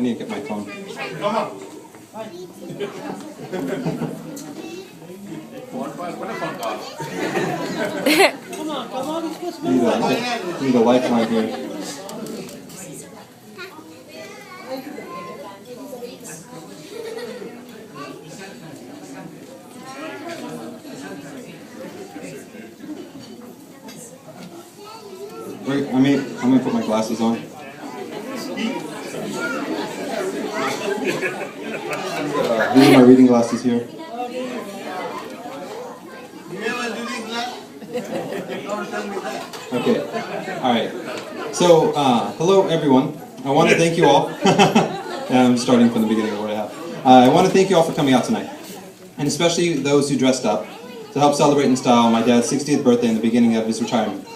need to get my phone. Need a lifeline here. Wait, I'm gonna put my glasses on. These are my reading glasses here. Okay, alright. So, hello everyone. I want to thank you all. I'm starting from the beginning of what I have. I want to thank you all for coming out tonight. And especially those who dressed up to help celebrate in style my dad's 60th birthday and the beginning of his retirement.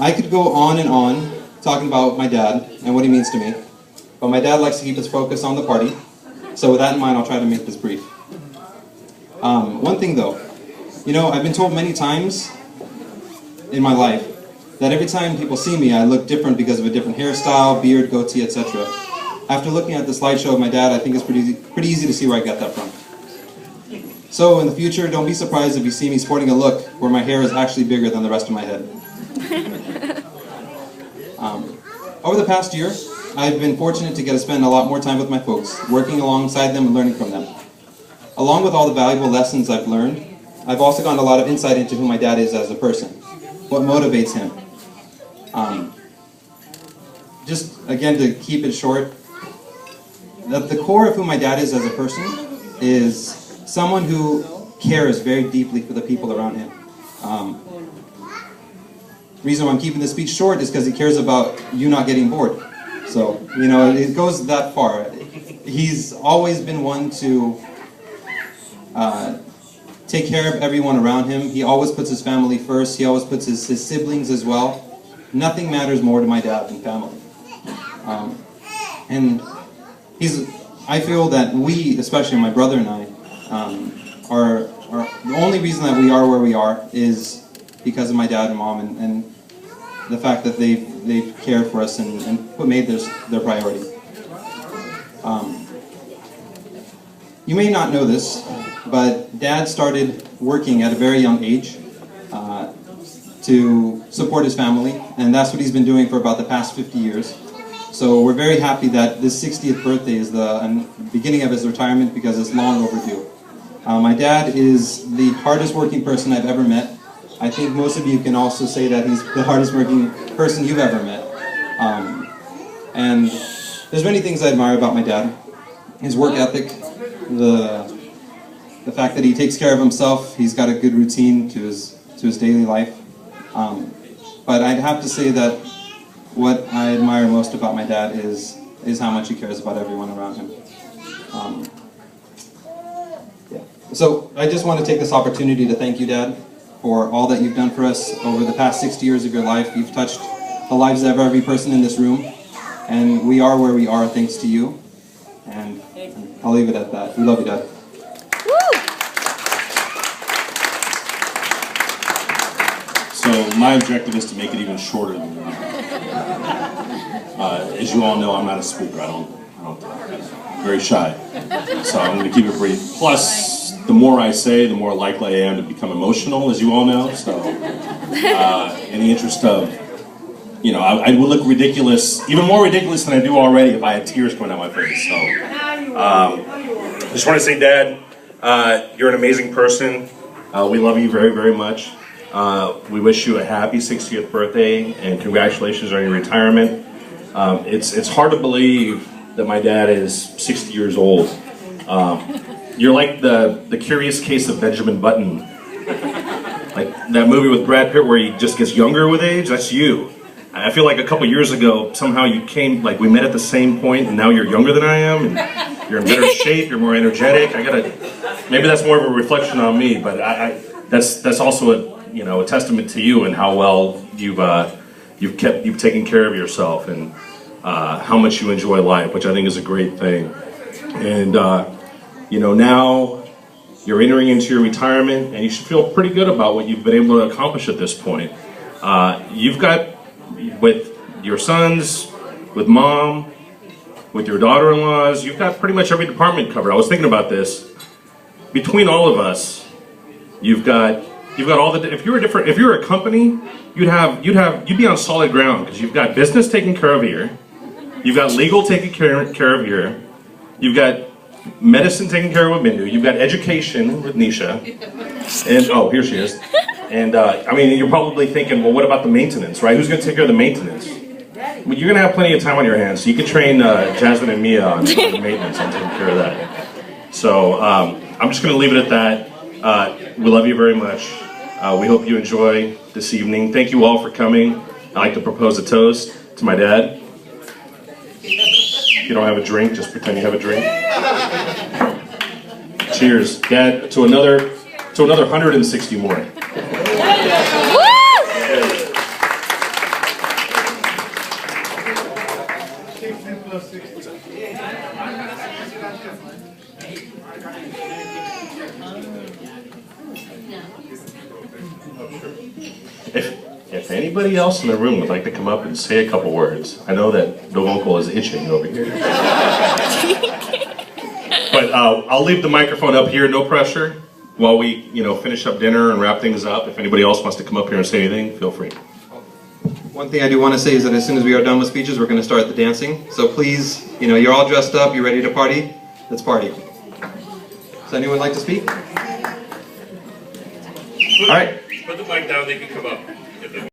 I could go on and on talking about my dad and what he means to me, but my dad likes to keep his focus on the party, so with that in mind I'll try to make this brief. One thing though, you know, I've been told many times in my life that every time people see me I look different because of a different hairstyle, beard, goatee, etc. After looking at the slideshow of my dad, I think it's pretty easy to see where I got that from. So in the future, don't be surprised if you see me sporting a look where my hair is actually bigger than the rest of my head. Over the past year, I've been fortunate to get to spend a lot more time with my folks, working alongside them and learning from them. Along with all the valuable lessons I've learned, I've also gotten a lot of insight into who my dad is as a person, what motivates him. Just again, to keep it short, the core of who my dad is as a person is someone who cares very deeply for the people around him. Reason why I'm keeping this speech short is because he cares about you not getting bored. So, you know, it goes that far. He's always been one to take care of everyone around him. He always puts his family first. He always puts his siblings as well. Nothing matters more to my dad than family. And I feel that we, especially my brother and I, are the only reason that we are where we are is because of my dad and mom and the fact that they've cared for us and made this their priority. You may not know this, but Dad started working at a very young age to support his family, and that's what he's been doing for about the past 50 years. So we're very happy that this 60th birthday is the beginning of his retirement because it's long overdue. My dad is the hardest working person I've ever met. I think most of you can also say that he's the hardest working person you've ever met. And there's many things I admire about my dad. His work ethic, the fact that he takes care of himself, he's got a good routine to his daily life. But I'd have to say that what I admire most about my dad is how much he cares about everyone around him. So I just want to take this opportunity to thank you, Dad, for all that you've done for us over the past 60 years of your life. You've touched the lives of every person in this room, and we are where we are thanks to you. And I'll leave it at that. We love you, Dad. So my objective is to make it even shorter than that. As you all know, I'm not a speaker. I don't talk. I'm very shy. So I'm going to keep it brief. Plus, the more I say, the more likely I am to become emotional, as you all know. So, in the interest of, you know, I would look ridiculous, even more ridiculous than I do already if I had tears coming out my face. So, I just want to say, Dad, you're an amazing person. We love you very, very much. We wish you a happy 60th birthday and congratulations on your retirement. It's hard to believe that my dad is 60 years old. You're like the Curious Case of Benjamin Button. Like that movie with Brad Pitt where he just gets younger with age, that's you. I feel like a couple years ago, somehow you came, like we met at the same point and now you're younger than I am, and you're in better shape, you're more energetic. Maybe that's more of a reflection on me, but that's also a testament to you and how well you've taken care of yourself and how much you enjoy life, which I think is a great thing. And now you're entering into your retirement, and you should feel pretty good about what you've been able to accomplish at this point. You've got, with your sons, with Mom, with your daughter-in-laws. You've got pretty much every department covered. I was thinking about this. Between all of us, you've got all the. If you're a company, you'd be on solid ground because you've got business taken care of here, you've got legal taken care of here, you've got medicine taken care of with Bindu, you've got education with Nisha, and oh, here she is. And I mean, you're probably thinking, well, what about the maintenance, right? Who's going to take care of the maintenance? Well, you're going to have plenty of time on your hands, so you can train Jasmine and Mia on maintenance and taking care of that. So I'm just going to leave it at that. We love you very much. We hope you enjoy this evening. Thank you all for coming. I'd like to propose a toast to my dad. If you don't have a drink, just pretend you have a drink. Cheers, Dad, to another 160 more. If anybody else in the room would like to come up and say a couple words, I know that the vocal is itching over here. But I'll leave the microphone up here, no pressure, while we finish up dinner and wrap things up. If anybody else wants to come up here and say anything, feel free. One thing I do want to say is that as soon as we are done with speeches, we're going to start the dancing. So please, you're all dressed up, you're ready to party. Let's party. Does anyone like to speak? All right. Put the mic down, they can come up.